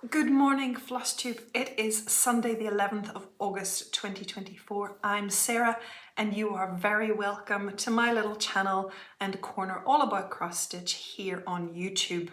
Good morning, Flosstube. It is Sunday the 11th of August 2024. I'm Sarah and you are very welcome to my little channel and corner all about cross stitch here on YouTube.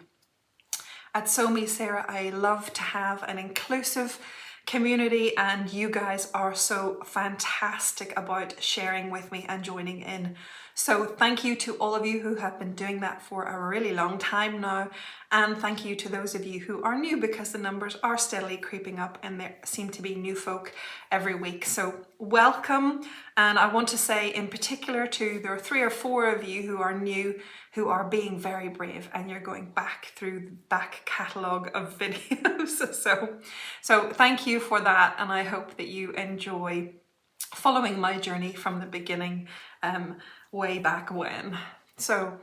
At Sew Me Sarah, I love to have an inclusive community and you guys are so fantastic about sharing with me and joining in. So thank you to all of you who have been doing that for a really long time now, and thank you to those of you who are new because the numbers are steadily creeping up and there seem to be new folk every week. So welcome, and I want to say in particular to there are 3 or 4 of you who are new who are being very brave and you're going back through the back catalogue of videos. So thank you for that, and I hope that you enjoy following my journey from the beginning, way back when. So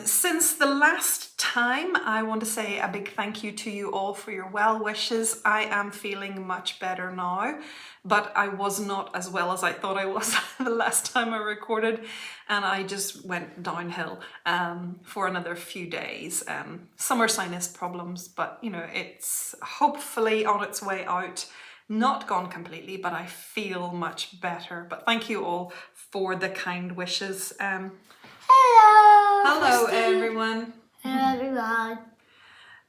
since the last time, I want to say a big thank you to you all for your well wishes. I am feeling much better now, but I was not as well as I thought I was the last time I recorded, and I just went downhill for another few days. Summer sinus problems, but you know, it's hopefully on its way out. Not gone completely, but I feel much better. But thank you all for the kind wishes. Hello! Hello everyone. Hello everyone.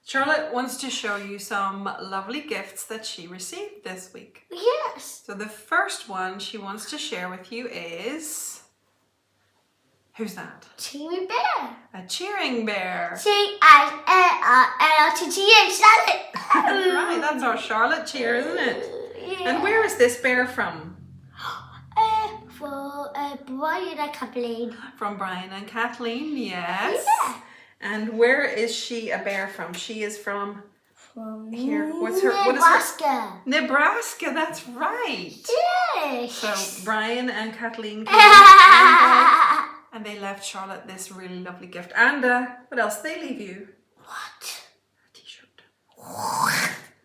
Charlotte wants to show you some lovely gifts that she received this week. Yes. So the first one she wants to share with you is... Who's that? Cheery Bear. A cheering bear. C-I-L-L-T-T-H, that's it. That's right, that's our Charlotte cheer, isn't it? Yeah. And where is this bear from? For Brian and Kathleen. From Brian and Kathleen, yes. Yeah. And where is she a bear from? She is from here. What Nebraska. is her? Nebraska, that's right. Yes. So Brian and Kathleen came and they left Charlotte this really lovely gift. And what else did they leave you? What? A t-shirt.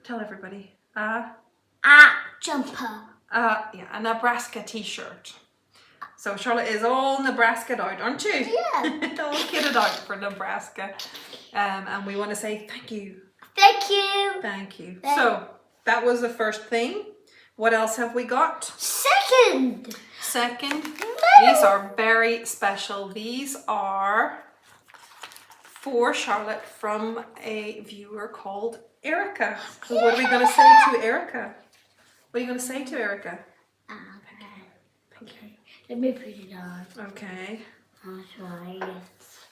Tell everybody. Jumper. Yeah, a Nebraska t-shirt. So Charlotte is all Nebraska'd out, aren't you? Yeah. All kitted out for Nebraska. And we want to say thank you. Thank you. Thank you. So that was the first thing. What else have we got? Second. These are very special. These are for Charlotte from a viewer called Erica. So what are we going to say to Erica? What are you going to say to Erica? Okay. Let me put it on. Okay. That's right.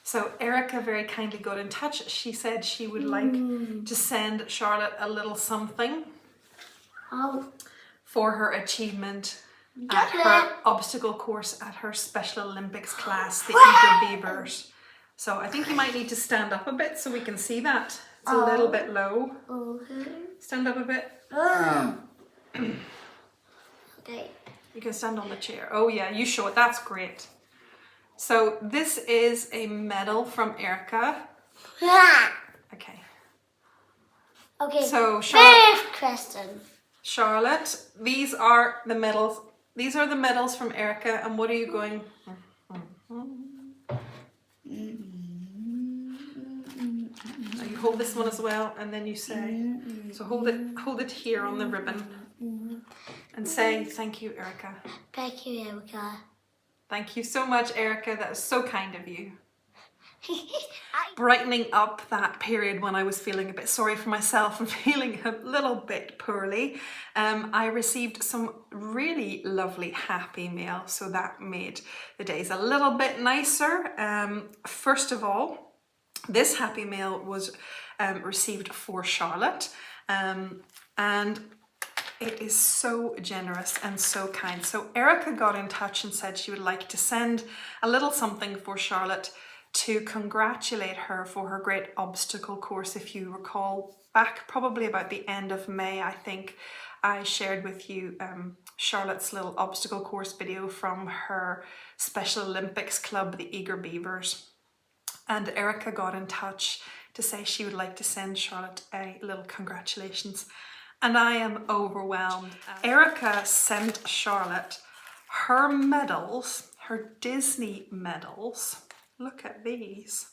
So Erica very kindly got in touch. She said she would like to send Charlotte a little something for her achievement at her obstacle course at her Special Olympics class, the Eager Beavers. So I think you might need to stand up a bit so we can see that. It's a little bit low. Okay. Stand up a bit. Okay. You can stand on the chair. Oh yeah, you show it. That's great. So this is a medal from Erica. Okay. Okay. So Fifth question. Charlotte, these are the medals. These are the medals from Erica. And what are you going? Now you hold this one as well, and then you say. So hold it here on the ribbon, and say thank you, Erica. Thank you, Erica. Thank you so much, Erica. That was so kind of you. Brightening up that period when I was feeling a bit sorry for myself and feeling a little bit poorly, I received some really lovely happy mail, so that made the days a little bit nicer. First of all, this happy mail was received for Charlotte, and it is so generous and so kind. So Erica got in touch and said she would like to send a little something for Charlotte to congratulate her for her great obstacle course. If you recall back probably about the end of May, I think I shared with you Charlotte's little obstacle course video from her Special Olympics club, the Eager Beavers. And Erica got in touch to say she would like to send Charlotte a little congratulations. And I am overwhelmed. Erica sent Charlotte her medals, her Disney medals. Look at these.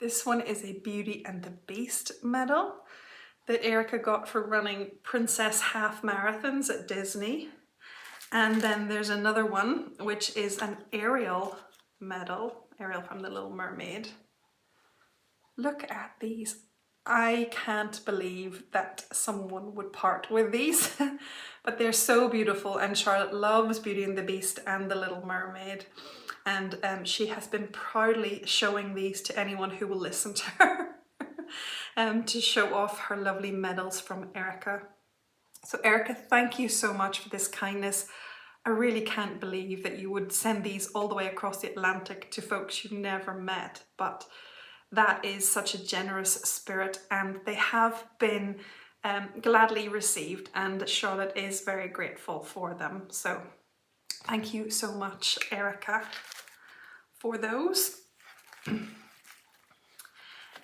This one is a Beauty and the Beast medal. that Erica got for running princess half marathons at Disney. And then there's another one, which is an Ariel medal, Ariel from The Little Mermaid. Look at these. I can't believe that someone would part with these, but they're so beautiful, and Charlotte loves Beauty and the Beast and The Little Mermaid, and she has been proudly showing these to anyone who will listen to her to show off her lovely medals from Erica. So Erica, thank you so much for this kindness. I really can't believe that you would send these all the way across the Atlantic to folks you've never met, but that is such a generous spirit, and they have been gladly received, and Charlotte is very grateful for them. So thank you so much, Erica, for those.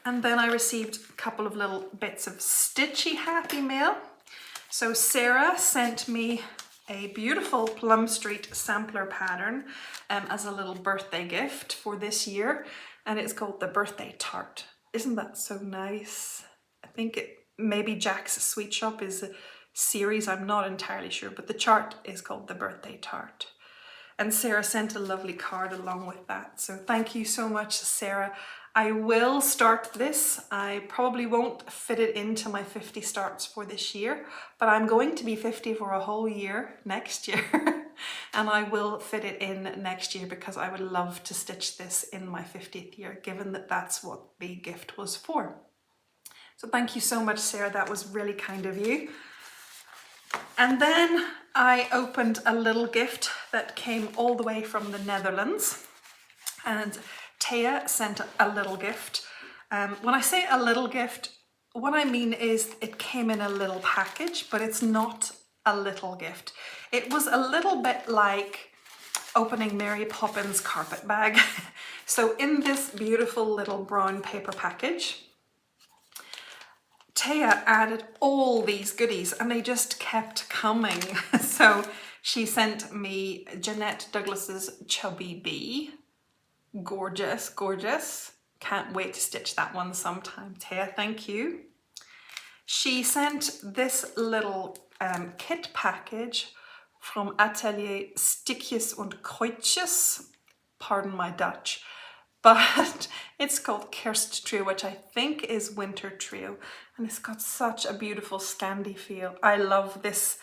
And then I received a couple of little bits of Stitchy happy mail. So Sarah sent me a beautiful Plum Street sampler pattern as a little birthday gift for this year. And it's called the Birthday Tart. Isn't that so nice? I think maybe Jack's Sweet Shop is a series, I'm not entirely sure, but the chart is called the Birthday Tart. And Sarah sent a lovely card along with that. So thank you so much, Sarah. I will start this. I probably won't fit it into my 50 starts for this year, but I'm going to be 50 for a whole year next year. And I will fit it in next year because I would love to stitch this in my 50th year, given that that's what the gift was for. So thank you so much, Sarah. That was really kind of you. And then I opened a little gift that came all the way from the Netherlands. And Taya sent a little gift. When I say a little gift, what I mean is it came in a little package, but it's not a little gift. It was a little bit like opening Mary Poppins carpet bag. So in this beautiful little brown paper package, Taya added all these goodies and they just kept coming. So she sent me Jeanette Douglas's Chubby Bee. Gorgeous, gorgeous. Can't wait to stitch that one sometime. Taya, thank you. She sent this little kit package from Atelier Stikjes und Kruidjes. Pardon my Dutch. But it's called Kerst Trio, which I think is Winter Trio. And it's got such a beautiful Scandi feel. I love this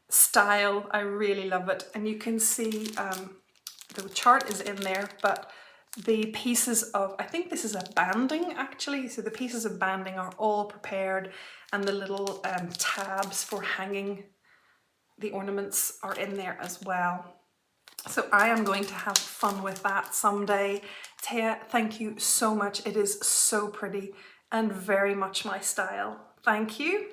style. I really love it. And you can see the chart is in there, but the pieces of, I think this is a banding actually. So the pieces of banding are all prepared, and the little tabs for hanging the ornaments are in there as well. So I am going to have fun with that someday. Taya, thank you so much. It is so pretty and very much my style. Thank you.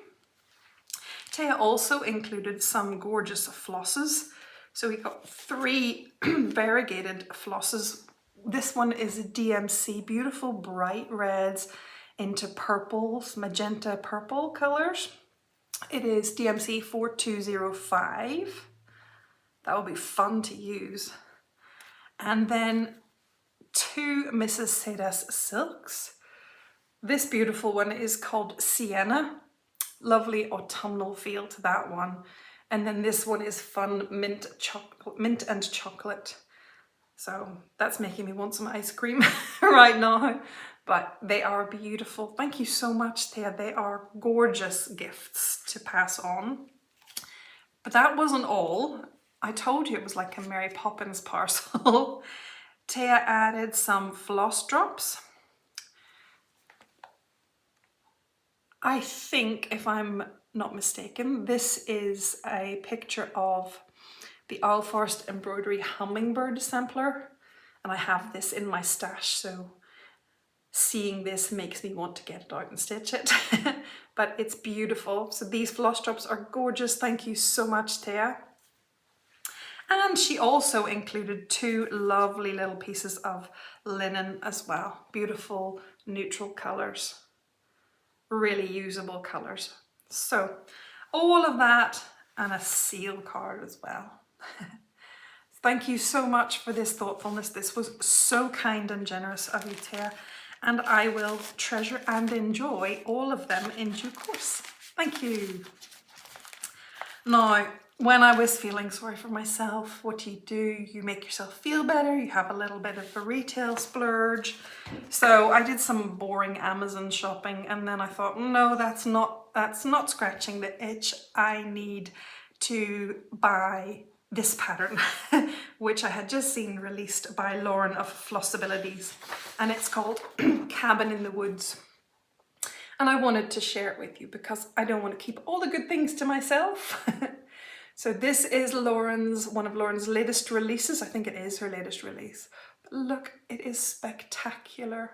Taya also included some gorgeous flosses. So we got 3 variegated flosses. This one is a DMC, beautiful bright reds into purples, magenta purple colors. It is DMC 4205. That will be fun to use. And then 2 Mrs. Sedas silks. This beautiful one is called Sienna. Lovely autumnal feel to that one. And then this one is fun mint and chocolate. So that's making me want some ice cream right now. But they are beautiful. Thank you so much, Taya. They are gorgeous gifts to pass on. But that wasn't all. I told you it was like a Mary Poppins parcel. Taya added some floss drops. I think, if I'm not mistaken, this is a picture of the Owl Forest Embroidery Hummingbird sampler. And I have this in my stash, so seeing this makes me want to get it out and stitch it. But it's beautiful. So these floss drops are gorgeous. Thank you so much, Taya. And she also included 2 lovely little pieces of linen as well. Beautiful neutral colours. Really usable colours. So all of that and a seal card as well. Thank you so much for this thoughtfulness. This was so kind and generous of you, Taya. and I will treasure and enjoy all of them in due course. Thank you. Now, when I was feeling sorry for myself, what do? You make yourself feel better, you have a little bit of a retail splurge. So I did some boring Amazon shopping, and then I thought, no, that's not scratching the itch. I need to buy this pattern, which I had just seen released by Lauren of Flossabilities, and it's called Cabin in the Woods. And I wanted to share it with you because I don't want to keep all the good things to myself. So this is one of Lauren's latest releases. I think it is her latest release. But look, it is spectacular.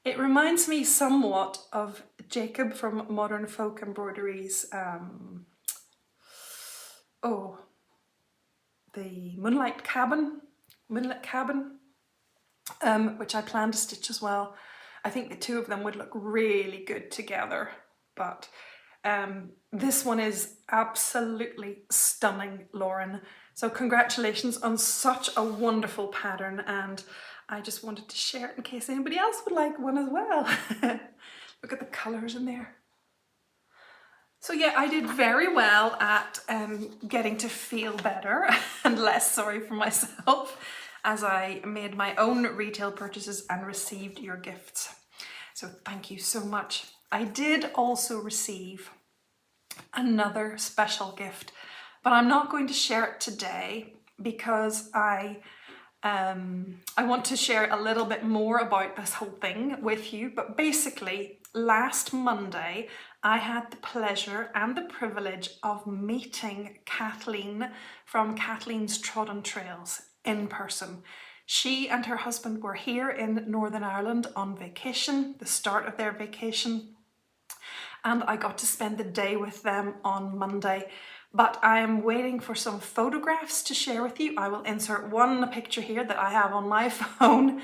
It reminds me somewhat of Jacob from Modern Folk Embroidery's, the Moonlit Cabin, which I plan to stitch as well. I think the two of them would look really good together, but this one is absolutely stunning, Lauren. So congratulations on such a wonderful pattern, and I just wanted to share it in case anybody else would like one as well. Look at the colours in there. So yeah, I did very well at getting to feel better and less sorry for myself as I made my own retail purchases and received your gifts. So thank you so much. I did also receive another special gift, but I'm not going to share it today because I want to share a little bit more about this whole thing with you. But basically, last Monday, I had the pleasure and the privilege of meeting Kathleen from Kathleen's Trodden Trails in person. She and her husband were here in Northern Ireland on vacation, the start of their vacation, and I got to spend the day with them on Monday. But I am waiting for some photographs to share with you. I will insert one picture here that I have on my phone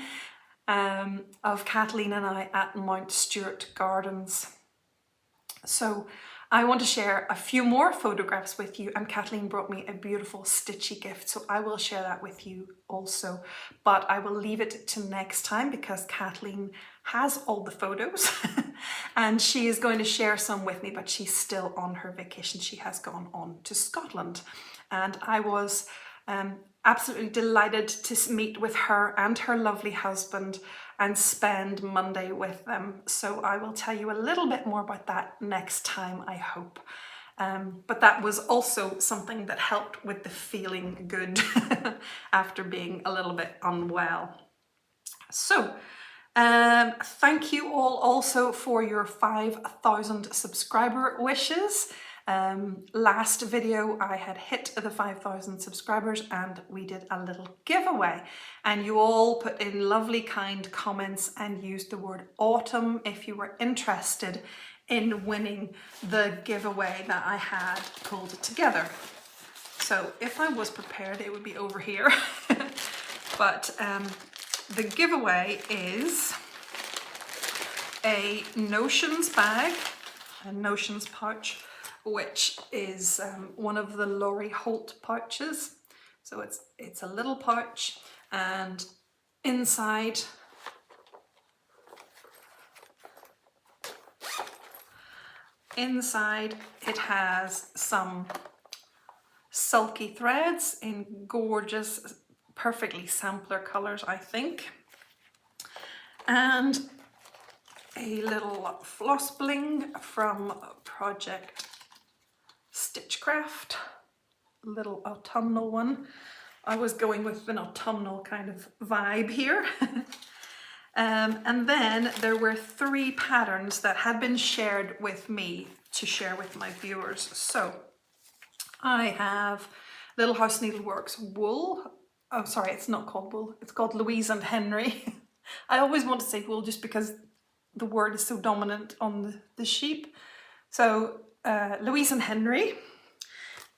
of Kathleen and I at Mount Stewart Gardens. So I want to share a few more photographs with you, and Kathleen brought me a beautiful Stitchy gift, so I will share that with you also. But I will leave it to next time because Kathleen has all the photos and she is going to share some with me, but she's still on her vacation. She has gone on to Scotland, and I was absolutely delighted to meet with her and her lovely husband and spend Monday with them. So I will tell you a little bit more about that next time, I hope. But that was also something that helped with the feeling good after being a little bit unwell. So thank you all also for your 5,000 subscriber wishes. Last video I had hit the 5,000 subscribers and we did a little giveaway, and you all put in lovely kind comments and used the word autumn if you were interested in winning the giveaway that I had pulled together. So if I was prepared, it would be over here. But the giveaway is a Notions bag, a Notions pouch, which is one of the Laurie Holt pouches. So it's a little pouch, and inside it has some sulky threads in gorgeous, perfectly sampler colours, I think, and a little floss bling from Project Stitchcraft, little autumnal one. I was going with an autumnal kind of vibe here. And then there were 3 patterns that had been shared with me to share with my viewers. So I have Little House Needleworks wool. Oh, sorry, it's not called wool. It's called Louise and Henry. I always want to say wool just because the word is so dominant on the sheep. So Louise and Henry.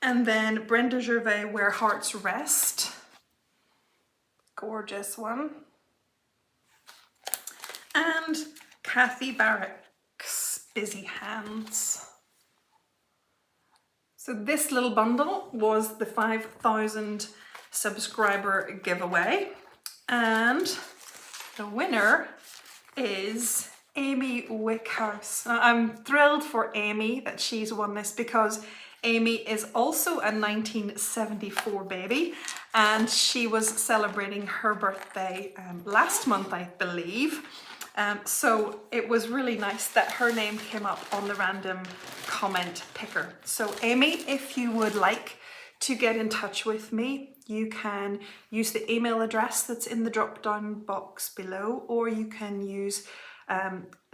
And then Brenda Gervais, Where Hearts Rest. Gorgeous one. And Kathy Barrick's Busy Hands. So this little bundle was the 5,000 subscriber giveaway, and the winner is Amy Wickhouse. Now, I'm thrilled for Amy that she's won this because Amy is also a 1974 baby and she was celebrating her birthday last month, I believe. So it was really nice that her name came up on the random comment picker. So Amy, if you would like to get in touch with me, you can use the email address that's in the drop down box below, or you can use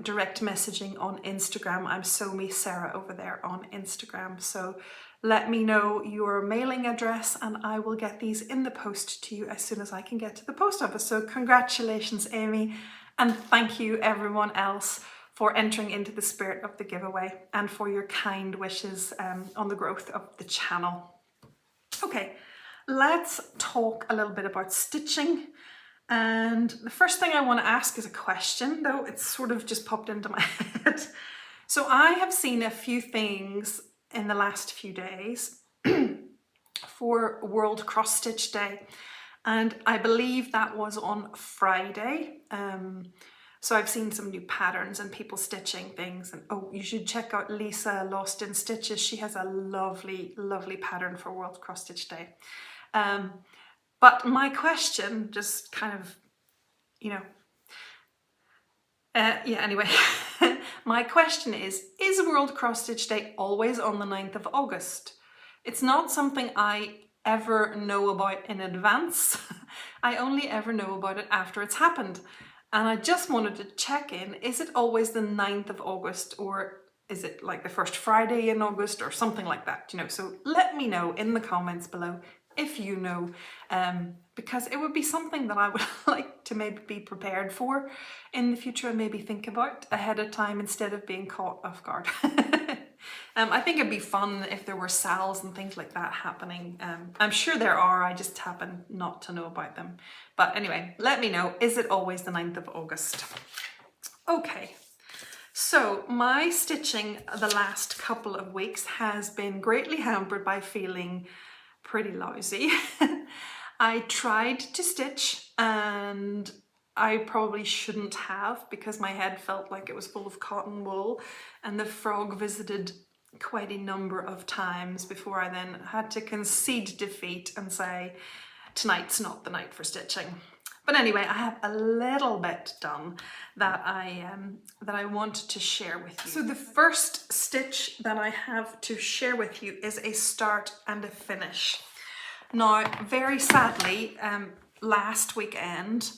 direct messaging on Instagram. I'm SewMeSarah over there on Instagram. So let me know your mailing address and I will get these in the post to you as soon as I can get to the post office. So congratulations, Amy, and thank you everyone else for entering into the spirit of the giveaway and for your kind wishes on the growth of the channel. Okay, let's talk a little bit about stitching. And the first thing I want to ask is a question, though it's sort of just popped into my head. So I have seen a few things in the last few days for World Cross Stitch Day, and I believe that was on Friday. So I've seen some new patterns and people stitching things, and oh, you should check out Lisa Lost in Stitches. She has a lovely, lovely pattern for World Cross Stitch Day. But my question, just kind of, you know, anyway, my question is World Cross Stitch Day always on the 9th of August? It's not something I ever know about in advance. I only ever know about it after it's happened. And I just wanted to check in, is it always the 9th of August, or is it like the first Friday in August or something like that, you know? So let me know in the comments below if you know, because it would be something that I would like to maybe be prepared for in the future and maybe think about ahead of time instead of being caught off guard. I think it'd be fun if there were sales and things like that happening. I'm sure there are, I just happen not to know about them. But anyway, let me know, is it always the 9th of August? Okay, so my stitching the last couple of weeks has been greatly hampered by feeling pretty lousy. I tried to stitch and I probably shouldn't have because my head felt like it was full of cotton wool, and the frog visited quite a number of times before I then had to concede defeat and say tonight's not the night for stitching. But anyway, I have a little bit done that I want to share with you. So the first stitch that I have to share with you is a start and a finish. Now, very sadly, last weekend,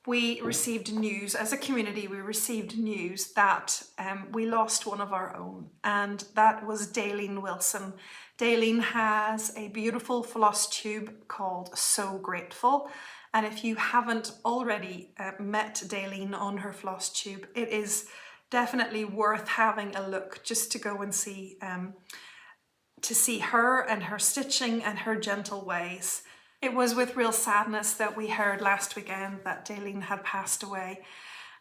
we received news, as a community, we received news that we lost one of our own, and that was Daleen Wilson. Daleen has a beautiful floss tube called So Grateful, and if you haven't already met Daleen on her floss tube, it is definitely worth having a look just to go and see her and her stitching and her gentle ways. It was with real sadness that we heard last weekend that Daleen had passed away.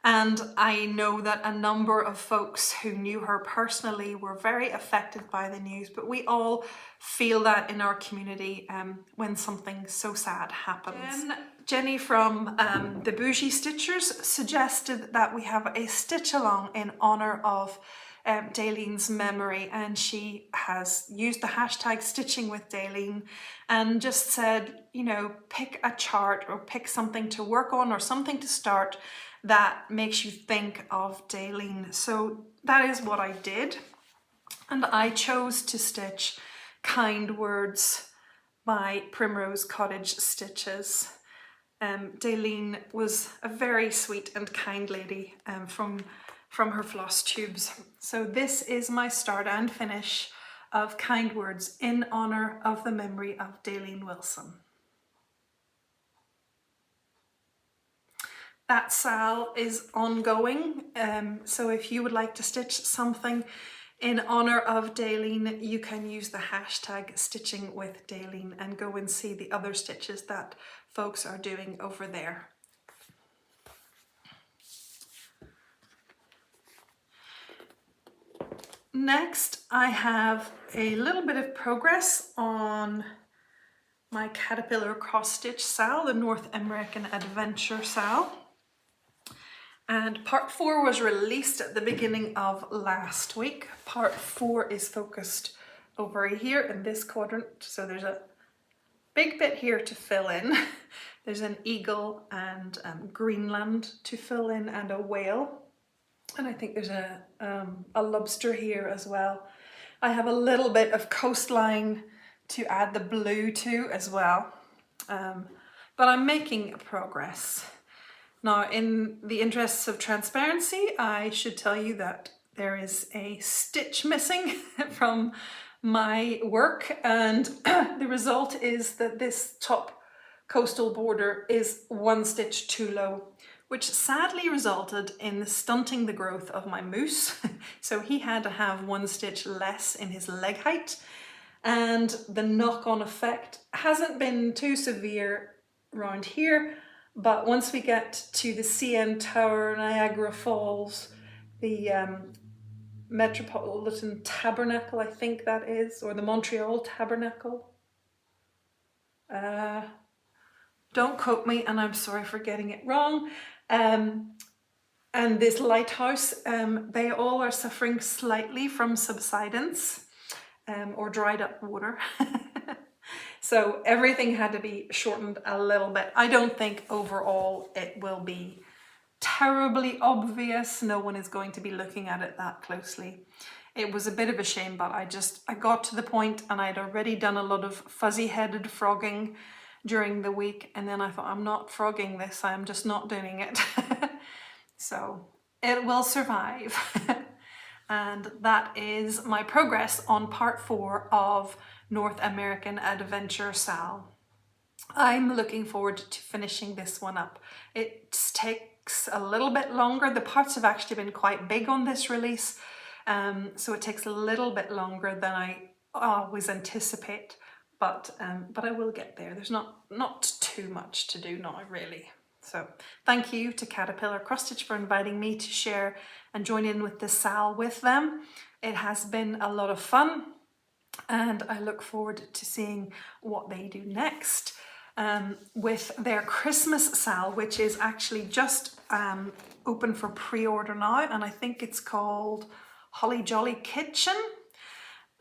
And I know that a number of folks who knew her personally were very affected by the news, but we all feel that in our community when something so sad happens. Then Jenny from the Bougie Stitchers suggested that we have a stitch along in honour of Daleen's memory, and she has used the hashtag Stitching with Daleen and just said, you know, pick a chart or pick something to work on or something to start that makes you think of Daleen. So that is what I did, and I chose to stitch Kind Words by Primrose Cottage Stitches. Daleen was a very sweet and kind lady from her floss tubes. So this is my start and finish of Kind Words in honour of the memory of Daleen Wilson. That sale is ongoing, so if you would like to stitch something in honour of Daleen, you can use the hashtag Stitching with Daleen and go and see the other stitches that folks are doing over there. Next, I have a little bit of progress on my Caterpillar cross stitch sale, the North American Adventure sale. And part 4 was released at the beginning of last week. Part 4 is focused over here in this quadrant. So there's a big bit here to fill in. There's an eagle and Greenland to fill in and a whale. And I think there's a lobster here as well. I have a little bit of coastline to add the blue to as well. But I'm making progress. Now, in the interests of transparency, I should tell you that there is a stitch missing from my work, and the result is that this top coastal border is 1 stitch too low, which sadly resulted in stunting the growth of my moose. So he had to have 1 stitch less in his leg height, and the knock-on effect hasn't been too severe around here. But once we get to the CN Tower, Niagara Falls, the Metropolitan Tabernacle, I think that is, or the Montreal Tabernacle. Don't quote me, and I'm sorry for getting it wrong. And this lighthouse, they all are suffering slightly from subsidence or dried up water. So everything had to be shortened a little bit. I don't think overall it will be terribly obvious. No one is going to be looking at it that closely. It was a bit of a shame, but I got to the point and I'd already done a lot of fuzzy-headed frogging during the week, and then I thought, I'm not frogging this, I'm just not doing it. So it will survive. And that is my progress on part 4 of North American Adventure Sal. I'm looking forward to finishing this one up. It takes a little bit longer. The parts have actually been quite big on this release, so it takes a little bit longer than I always anticipate, but I will get there. There's not too much to do now, really. So thank you to Caterpillar Cross Stitch for inviting me to share and join in with the Sal with them. It has been a lot of fun, and I look forward to seeing what they do next with their Christmas Sal, which is actually just open for pre-order now, and I think it's called Holly Jolly Kitchen.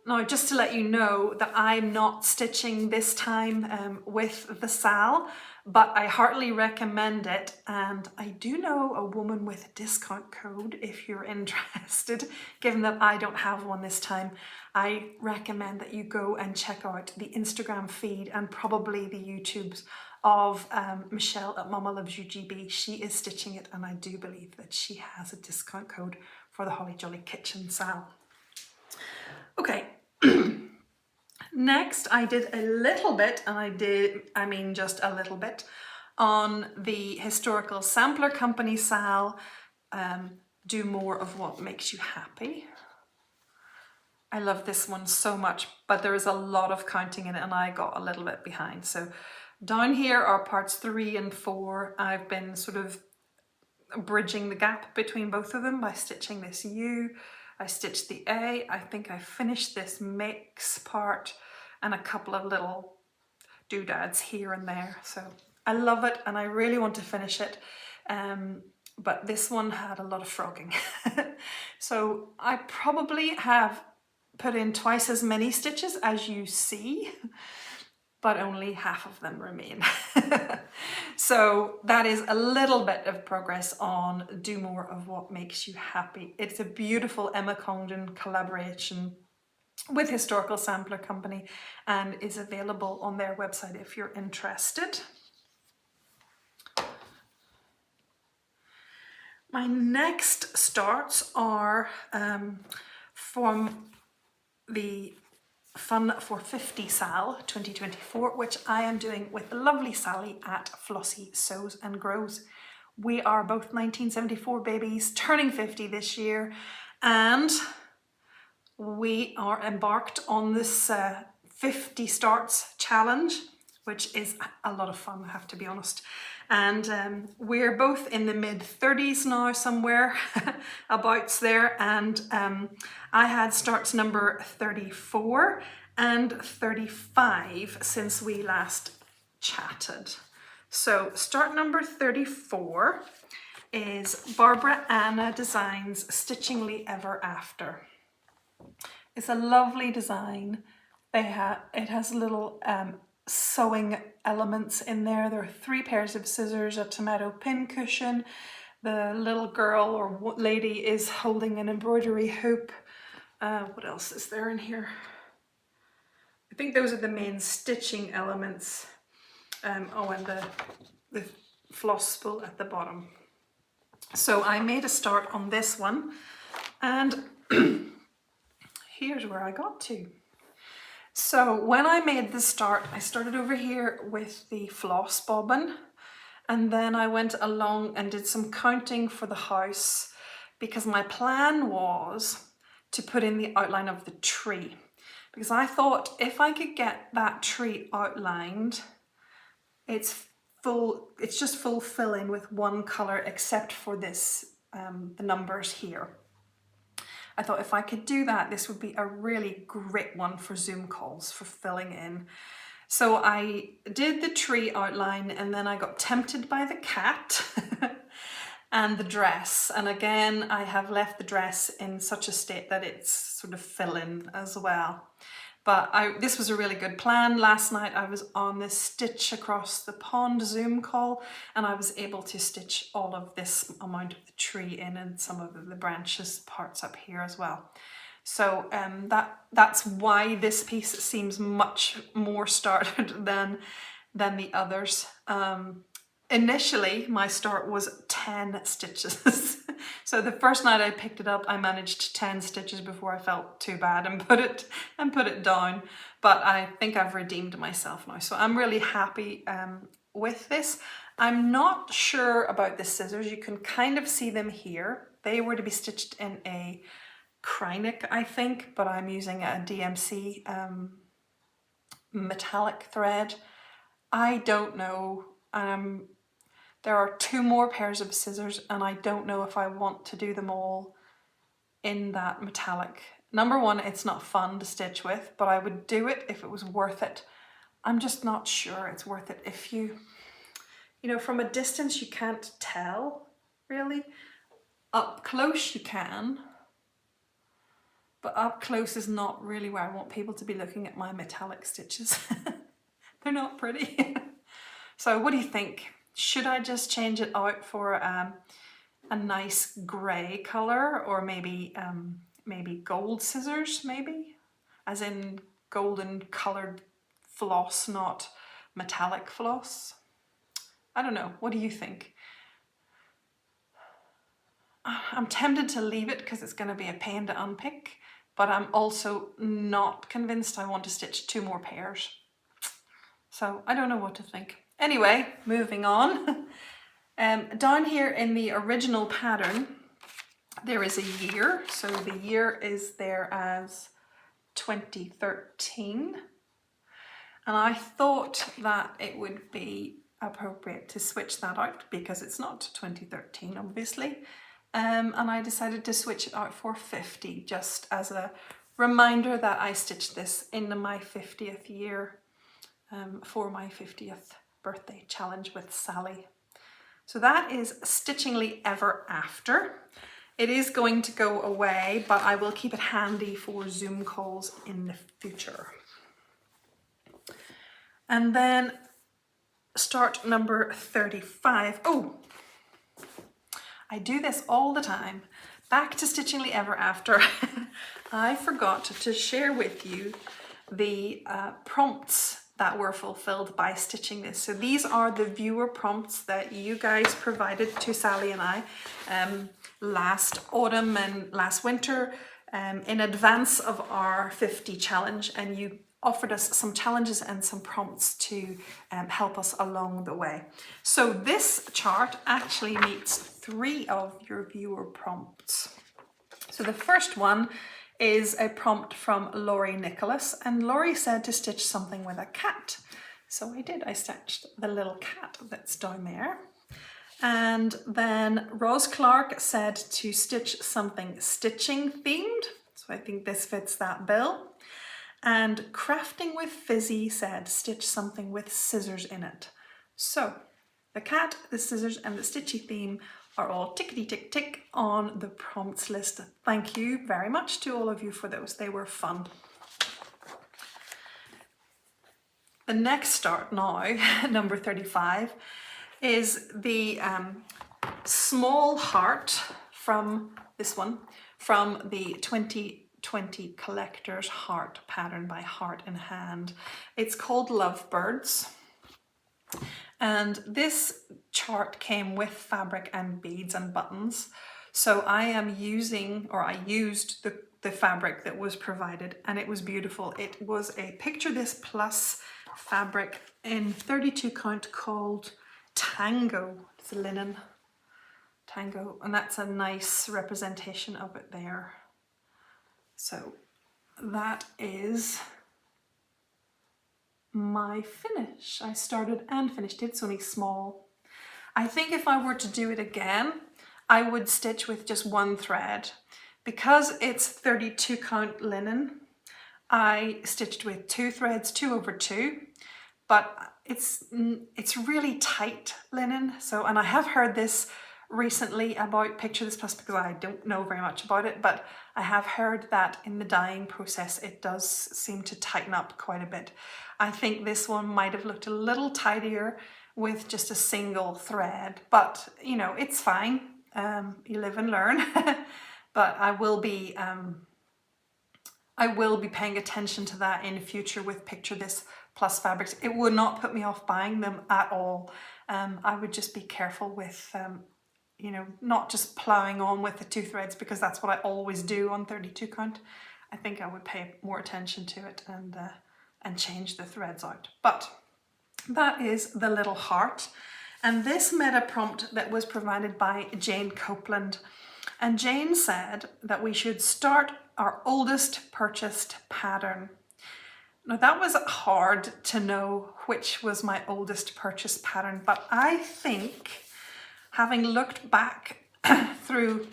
Now, just to let you know that I'm not stitching this time with the Sal, but I heartily recommend it, and I do know a woman with a discount code if you're interested. Given that I don't have one this time, I recommend that you go and check out the Instagram feed and probably the YouTubes of Michelle at Mama Loves You GB. She is stitching it, and I do believe that she has a discount code for the Holly Jolly Kitchen Sal. Okay. Next, I did a little bit, and I mean just a little bit, on the Historical Sampler Company Sal, Do More of What Makes You Happy. I love this one so much, but there is a lot of counting in it, and I got a little bit behind. So down here are parts 3 and 4. I've been sort of bridging the gap between both of them by stitching this U. I stitched the A. I think I finished this mix part and a couple of little doodads here and there. So I love it, and I really want to finish it. But this one had a lot of frogging. So I probably have put in twice as many stitches as you see, but only half of them remain. So that is a little bit of progress on Do More of What Makes You Happy. It's a beautiful Emma Congdon collaboration with Historical Sampler Company and is available on their website if you're interested. My next starts are from the Fun for 50 Sal 2024, which I am doing with the lovely Sally at Flossy Sews and Grows. We are both 1974 babies, turning 50 this year, and we are embarked on this 50 starts challenge, which is a lot of fun, I have to be honest. And we're both in the mid-30s now, somewhere abouts there, and I had starts number 34 and 35 since we last chatted. So start number 34 is Barbara Anna Designs Stitchingly Ever After. It's a lovely design. It has little sewing elements in there. There are 3 pairs of scissors, a tomato pincushion. The little girl or lady is holding an embroidery hoop. What else is there in here? I think those are the main stitching elements. And the floss spool at the bottom. So I made a start on this one, and here's where I got to. So when I made the start, I started over here with the floss bobbin, and then I went along and did some counting for the house because my plan was to put in the outline of the tree, because I thought if I could get that tree outlined, it's just full fill in with one color except for this, the numbers here. I thought if I could do that, this would be a really great one for Zoom calls, for filling in. So I did the tree outline, and then I got tempted by the cat and the dress. And again, I have left the dress in such a state that it's sort of fill in as well. But this was a really good plan. Last night I was on this Stitch Across the Pond Zoom call, and I was able to stitch all of this amount of the tree in and some of the branches parts up here as well. So that's why this piece seems much more started than the others. Initially, my start was 10 stitches. So the first night I picked it up, I managed 10 stitches before I felt too bad and put it down. But I think I've redeemed myself now. So I'm really happy with this. I'm not sure about the scissors. You can kind of see them here. They were to be stitched in a Krynic, I think, but I'm using a DMC metallic thread. I don't know. There are 2 more pairs of scissors, and I don't know if I want to do them all in that metallic. Number one, it's not fun to stitch with, but I would do it if it was worth it. I'm just not sure it's worth it. If you know, from a distance you can't tell, really. Up close you can, but up close is not really where I want people to be looking at my metallic stitches. They're not pretty. So what do you think? Should I just change it out for a nice grey colour, or maybe gold scissors, maybe? As in golden coloured floss, not metallic floss? I don't know. What do you think? I'm tempted to leave it because it's going to be a pain to unpick, but I'm also not convinced I want to stitch 2 more pairs. So I don't know what to think. Anyway, moving on. Down here in the original pattern, there is a year. So the year is there as 2013. And I thought that it would be appropriate to switch that out because it's not 2013, obviously. And I decided to switch it out for 50, just as a reminder that I stitched this in my 50th year for my 50th birthday challenge with Sally. So that is Stitchingly Ever After. It is going to go away, but I will keep it handy for Zoom calls in the future. And then start number 35. Oh, I do this all the time. Back to Stitchingly Ever After. I forgot to share with you the prompts that were fulfilled by stitching this. So these are the viewer prompts that you guys provided to Sally and I last autumn and last winter in advance of our 50 challenge, and you offered us some challenges and some prompts to help us along the way. So this chart actually meets 3 of your viewer prompts. So the first one is a prompt from Laurie Nicholas, and Laurie said to stitch something with a cat. So I did. I stitched the little cat that's down there. And then Ros Clarke said to stitch something stitching themed. So I think this fits that bill. And Crafting with Fizzy said stitch something with scissors in it. So the cat, the scissors and the stitchy theme are all tickety tick tick on the prompts list. Thank you very much to all of you for those. They were fun. The next start now, number 35, is the small heart from this one, from the 2020 Collector's Heart pattern by Heart in Hand. It's called Lovebirds. And this chart came with fabric and beads and buttons. So I am using, or I used the fabric that was provided, and it was beautiful. It was a Picture This Plus fabric in 32 count called Tango. It's a linen Tango, and that's a nice representation of it there. So that is my finish. I started and finished it. It's only small. I think if I were to do it again, I would stitch with just one thread. Because it's 32 count linen, I stitched with 2 threads, 2/2, but it's really tight linen. So, and I have heard this recently about Picture This Plus because I don't know very much about it, but I have heard that in the dyeing process it does seem to tighten up quite a bit. I think this one might have looked a little tidier with just a single thread, but you know, it's fine. You live and learn. But I will be paying attention to that in future with Picture This Plus fabrics. It would not put me off buying them at all. I would just be careful with you know, not just ploughing on with the 2 threads, because that's what I always do on 32 count. I think I would pay more attention to it and change the threads out. But that is the little heart. And this meta prompt that was provided by Jane Copeland. And Jane said that we should start our oldest purchased pattern. Now that was hard to know which was my oldest purchased pattern, but I think, having looked back through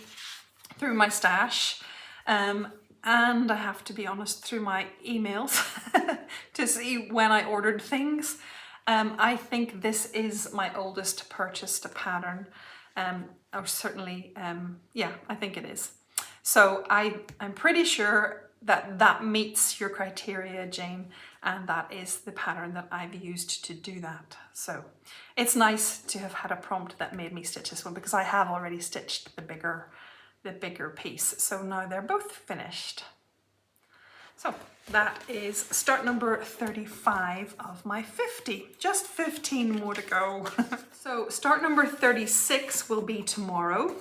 my stash, and I have to be honest, through my emails to see when I ordered things, I think this is my oldest purchased pattern. Or certainly, yeah, I think it is. So I'm pretty sure that meets your criteria, Jane, and that is the pattern that I've used to do that. So it's nice to have had a prompt that made me stitch this one, because I have already stitched the bigger piece. So now they're both finished. So that is start number 35 of my 50. Just 15 more to go. So start number 36 will be tomorrow.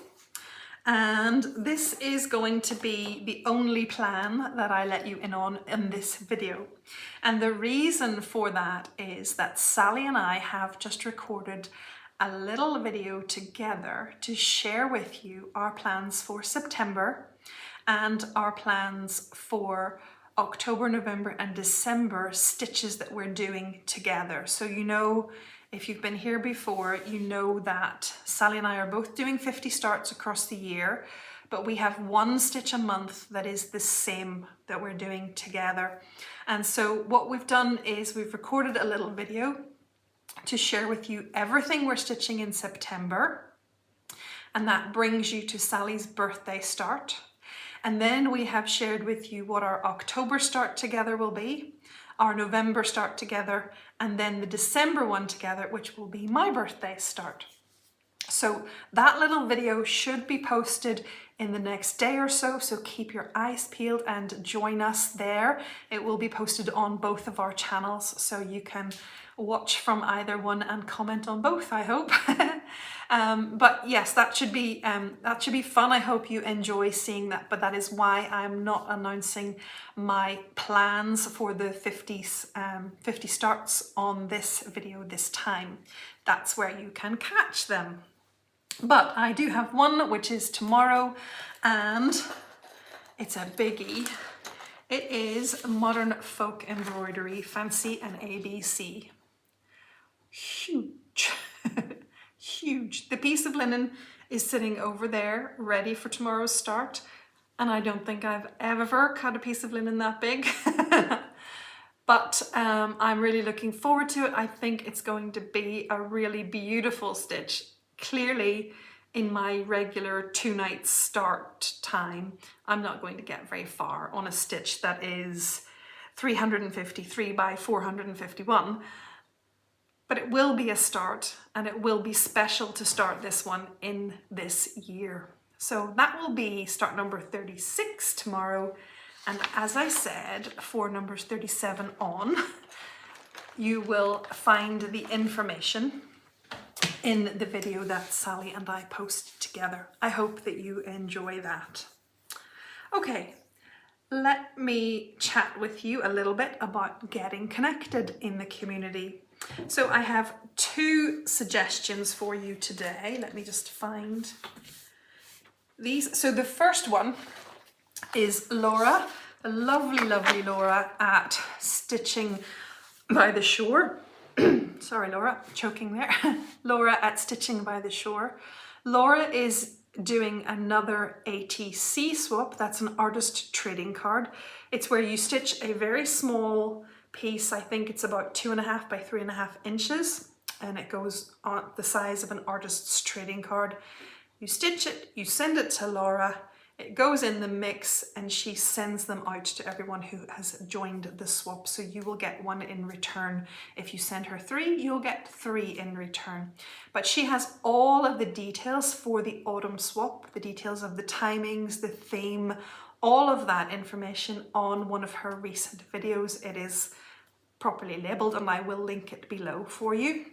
And this is going to be the only plan that I let you in on in this video. And the reason for that is that Sally and I have just recorded a little video together to share with you our plans for September and our plans for October, November and December stitches that we're doing together. So you know, if you've been here before, you know that Sally and I are both doing 50 starts across the year, but we have one stitch a month that is the same that we're doing together. And so what we've done is we've recorded a little video to share with you everything we're stitching in September, and that brings you to Sally's birthday start. And then we have shared with you what our October start together will be, our November start together, and then the December one together, which will be my birthday start. So that little video should be posted in the next day or so, so keep your eyes peeled and join us there. It will be posted on both of our channels, so you can watch from either one and comment on both, I hope. But yes, that should be fun. I hope you enjoy seeing that, but that is why I'm not announcing my plans for the 50 starts on this video this time. That's where you can catch them. But I do have one, which is tomorrow, and it's a biggie. It is Modern Folk Embroidery, Fancy and ABC. Huge, huge. The piece of linen is sitting over there, ready for tomorrow's start. And I don't think I've ever cut a piece of linen that big. But I'm really looking forward to it. I think it's going to be a really beautiful stitch. Clearly, in my regular 2 nights start time, I'm not going to get very far on a stitch that is 353 by 451. But it will be a start, and it will be special to start this one in this year. So that will be start number 36 tomorrow. And as I said, for numbers 37 on, you will find the information in the video that Sally and I posted together. I hope that you enjoy that. Okay, let me chat with you a little bit about getting connected in the community. So I have 2 suggestions for you today. Let me just find these. So the first one is Laura, the lovely, lovely Laura at Stitching by the Shore. Sorry, Laura, choking there. Laura at Stitching by the Shore. Laura is doing another ATC swap. That's an artist trading card. It's where you stitch a very small piece. I think it's about 2.5 by 3.5 inches, and it goes on the size of an artist's trading card. You stitch it, you send it to Laura, it goes in the mix, and she sends them out to everyone who has joined the swap. So you will get 1 in return. If you send her 3, you'll get 3 in return. But she has all of the details for the autumn swap, the details of the timings, the theme, all of that information on one of her recent videos. It is properly labeled, and I will link it below for you.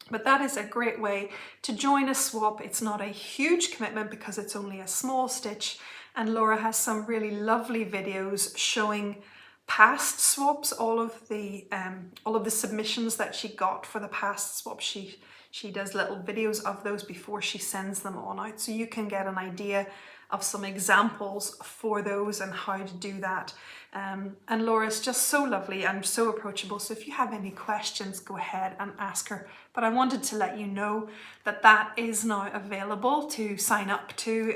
But that is a great way to join a swap. It's not a huge commitment because it's only a small stitch, and Laura has some really lovely videos showing past swaps, all of the submissions that she got for the past swap. She does little videos of those before she sends them on out, so you can get an idea of some examples for those and how to do that. And Laura's just so lovely and so approachable, so if you have any questions, go ahead and ask her. But I wanted to let you know that that is now available to sign up to,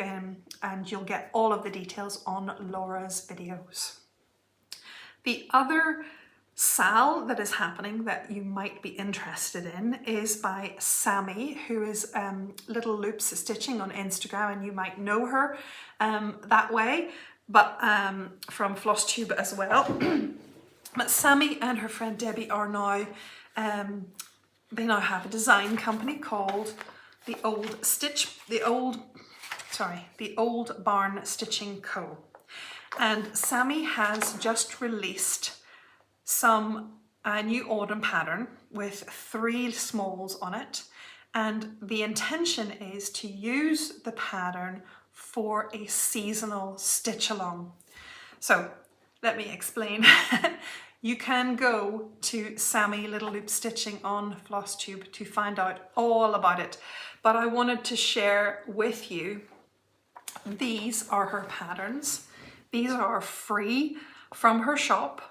and you'll get all of the details on Laura's videos. The other SAL that is happening that you might be interested in is by Sammy, who is Little Loops Stitching on Instagram, and you might know her that way, but from Flosstube as well. But Sammy and her friend Debbie are now, they now have a design company called the Old Barn Stitching Co. And Sammy has just released a new autumn pattern with 3 smalls on it, and the intention is to use the pattern for a seasonal stitch along. So let me explain. You can go to Sammy Little Loop Stitching on Flosstube to find out all about it, but I wanted to share with you, these are her patterns. These are free from her shop.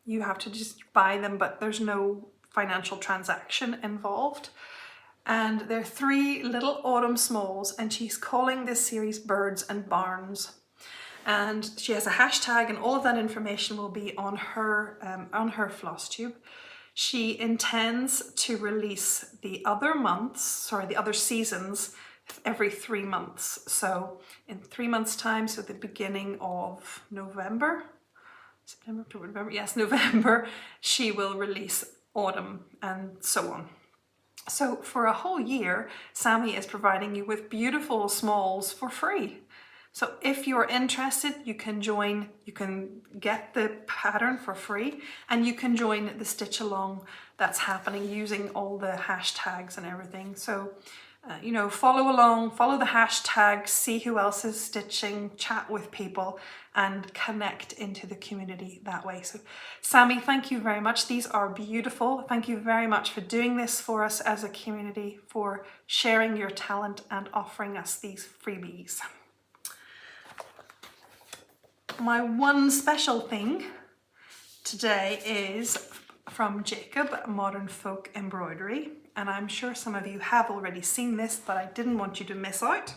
You have to just buy them, but there's no financial transaction involved. And they're 3 little autumn smalls, and she's calling this series Birds and Barns. And she has a hashtag, and all of that information will be on her Flosstube. She intends to release the other seasons every 3 months. So in 3 months' time, so the beginning of November, September, October, November, yes, November, she will release autumn and so on. So for a whole year, Sammy is providing you with beautiful smalls for free. So if you're interested, you can join, you can get the pattern for free, and you can join the stitch along that's happening using all the hashtags and everything. So follow along, follow the hashtag, see who else is stitching, chat with people, and connect into the community that way. So Sammy, thank you very much. These are beautiful. Thank you very much for doing this for us as a community, for sharing your talent and offering us these freebies. My one special thing today is from Jacob, Modern Folk Embroidery. And I'm sure some of you have already seen this, but I didn't want you to miss out.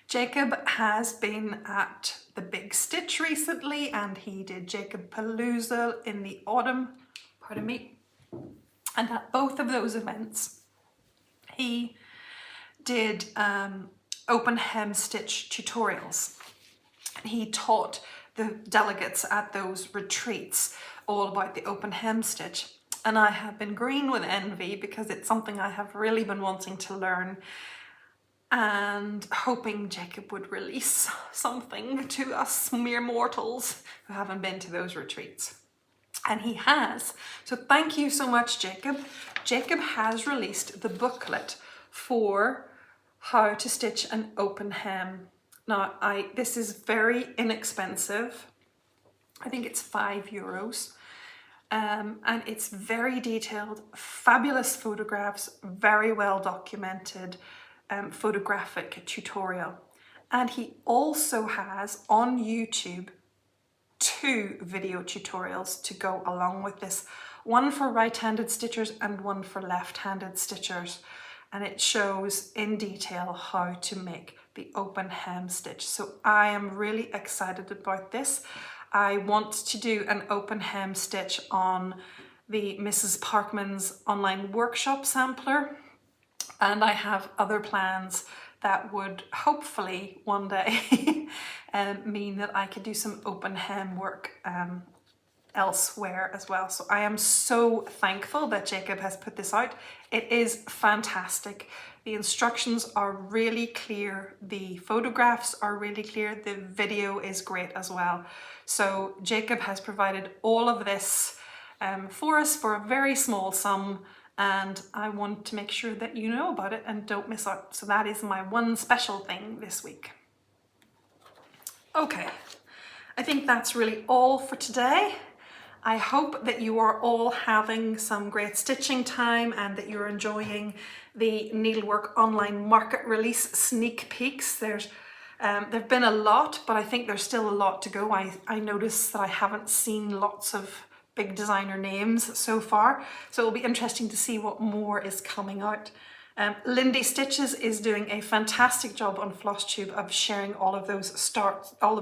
Jacob has been at the Big Stitch recently, and he did Jacob Palooza in the autumn, and at both of those events, he did open hem stitch tutorials. He taught the delegates at those retreats all about the open hem stitch. And I have been green with envy because it's something I have really been wanting to learn and hoping Jacob would release something to us mere mortals who haven't been to those retreats. And he has. So thank you so much, Jacob. Jacob has released the booklet for how to stitch an open hem. Now, this is very inexpensive. I think it's €5. And it's very detailed, fabulous photographs, very well documented photographic tutorial. And he also has on YouTube 2 video tutorials to go along with this. One for right-handed stitchers and one for left-handed stitchers. And it shows in detail how to make the open hem stitch. So I am really excited about this. I want to do an open hem stitch on the Mrs. Parkman's online workshop sampler, and I have other plans that would hopefully one day mean that I could do some open hem work elsewhere as well. So I am so thankful that Jacob has put this out. It is fantastic. The instructions are really clear, the photographs are really clear, the video is great as well. So Jacob has provided all of this for us for a very small sum, and I want to make sure that you know about it and don't miss out. So that is my one special thing this week. Okay, I think that's really all for today. I hope that you are all having some great stitching time and that you're enjoying the Needlework online market release sneak peeks. There've been a lot, but I think there's still a lot to go. I noticed that I haven't seen lots of big designer names so far, so it'll be interesting to see what more is coming out. Lindy Stitches is doing a fantastic job on Flosstube of sharing all of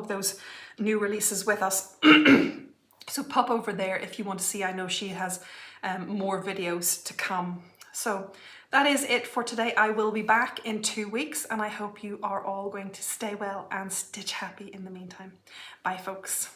those new releases with us. So pop over there if you want to see. I know she has more videos to come. So that is it for today. I will be back in 2 weeks, and I hope you are all going to stay well and stitch happy in the meantime. Bye, folks.